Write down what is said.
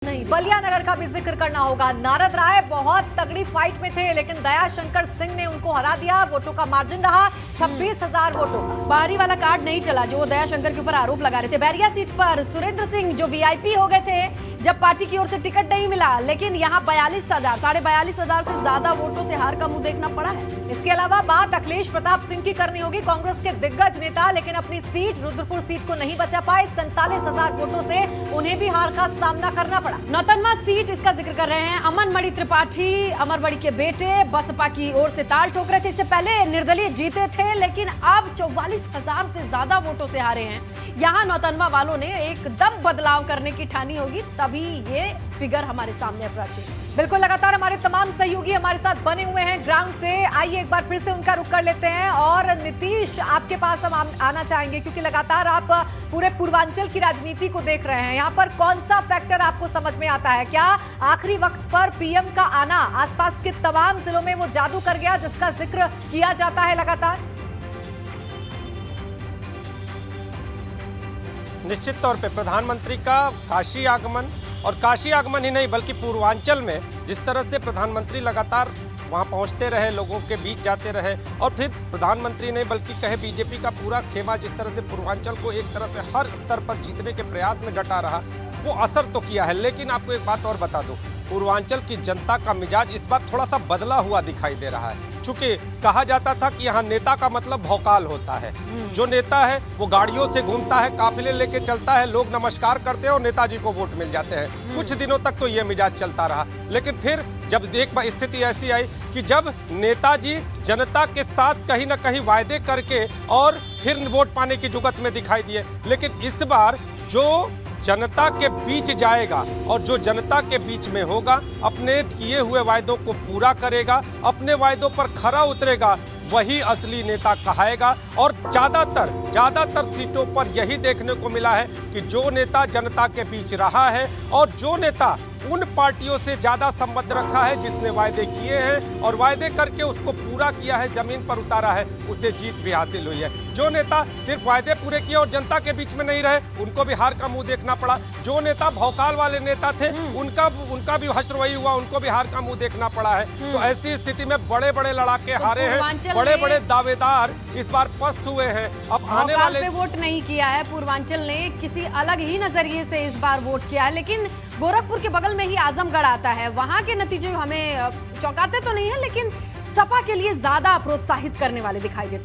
नहीं। बलिया नगर का भी जिक्र करना होगा। नारद राय बहुत तगड़ी फाइट में थे, लेकिन दयाशंकर सिंह ने उनको हरा दिया। वोटों का मार्जिन रहा 26,000 वोटों का। बाहरी वाला कार्ड नहीं चला जो दयाशंकर के ऊपर आरोप लगा रहे थे। बैरिया सीट पर सुरेंद्र सिंह जो वीआईपी हो गए थे जब पार्टी की ओर से टिकट नहीं मिला, लेकिन यहाँ 42,000 42,500 से ज्यादा वोटों से हार का मुंह देखना पड़ा है। इसके अलावा बात अखिलेश प्रताप सिंह की करनी होगी। कांग्रेस के दिग्गज नेता, लेकिन अपनी सीट रुद्रपुर सीट को नहीं बचा पाए। 47,000 वोटों से उन्हें भी हार का सामना करना पड़ा। नौतनवा सीट इसका जिक्र कर रहे हैं। अमन मणि त्रिपाठी अमरबड़ी के बेटे बसपा की ओर से ताल ठोक रहे थे। इससे पहले निर्दलीय जीते थे, लेकिन अब 44,000 से ज्यादा वोटों से हारे हैं। यहाँ नौतनवा वालों ने एकदम बदलाव करने की ठानी होगी, तभी ये फिगर हमारे सामने प्राची। बिल्कुल, लगातार हमारे तमाम सहयोगी हमारे साथ बने हुए हैं ग्राउंड से। आइए एक बार फिर से उनका रुख कर लेते हैं। और नीतीश, आपके पास हम आना चाहेंगे क्योंकि लगातार आप पूरे पूर्वांचल की राजनीति को देख रहे हैं। यहाँ पर कौन सा फैक्टर आपको समझ में आता है? क्या आखिरी वक्त पर पीएम का आना आसपास के तमाम जिलों में वो जादू कर गया जिसका जिक्र किया जाता है लगातार? निश्चित तौर पे प्रधानमंत्री का काशी आगमन, और काशी आगमन ही नहीं बल्कि पूर्वांचल में जिस तरह से प्रधानमंत्री लगातार वहां पहुंचते रहे, लोगों के बीच जाते रहे, और फिर प्रधानमंत्री नहीं बल्कि कहे बीजेपी का पूरा खेमा जिस तरह से पूर्वांचल को एक तरह से हर स्तर पर जीतने के प्रयास में डटा रहा, वो असर तो किया है। लेकिन आपको एक बात और बता दूं, पूर्वांचल की जनता का मिजाज इस बार थोड़ा सा बदला हुआ दिखाई दे रहा है। चूंकि कहा जाता था कि यहाँ नेता का मतलब भौकाल होता है। जो नेता है वो गाड़ियों से घूमता है, काफिले लेके चलता है, लोग नमस्कार करते हैं और नेताजी को वोट मिल जाते हैं। कुछ दिनों तक तो ये मिजाज चलता रहा, लेकिन फिर जब एक बार स्थिति ऐसी आई कि जब नेताजी जनता के साथ कहीं ना कहीं वायदे करके और फिर वोट पाने की जुगत में दिखाई दिए। लेकिन इस बार जो जनता के बीच जाएगा और जो जनता के बीच में होगा, अपने किए हुए वायदों को पूरा करेगा, अपने वायदों पर खरा उतरेगा, वही असली नेता कहाएगा। और ज़्यादातर सीटों पर यही देखने को मिला है कि जो नेता जनता के बीच रहा है और जो नेता उन पार्टियों से ज़्यादा संबंध रखा है जिसने वायदे किए हैं और वायदे करके उसको पूरा किया है, जमीन पर उतारा है, उसे जीत भी हासिल हुई है। जो नेता सिर्फ वायदे पूरे किए और जनता के बीच में नहीं रहे, उनको भी हार का मुंह देखना पड़ा। जो नेता भौकाल वाले नेता थे, उनका भी हश्र वही हुआ, उनको भी हार का मुंह देखना पड़ा है। तो ऐसी स्थिति में बड़े बड़े लड़ाके हारे हैं, बड़े बड़े दावेदार इस बार पस्त हुए हैं। अब आने वाले पे वोट नहीं किया है, पूर्वांचल ने किसी अलग ही नजरिए से इस बार वोट किया है। लेकिन गोरखपुर के बगल में ही आजमगढ़ आता है, वहां के नतीजे हमें चौंकाते तो नहीं है, लेकिन सपा के लिए ज्यादा प्रोत्साहित करने वाले दिखाई देते हैं।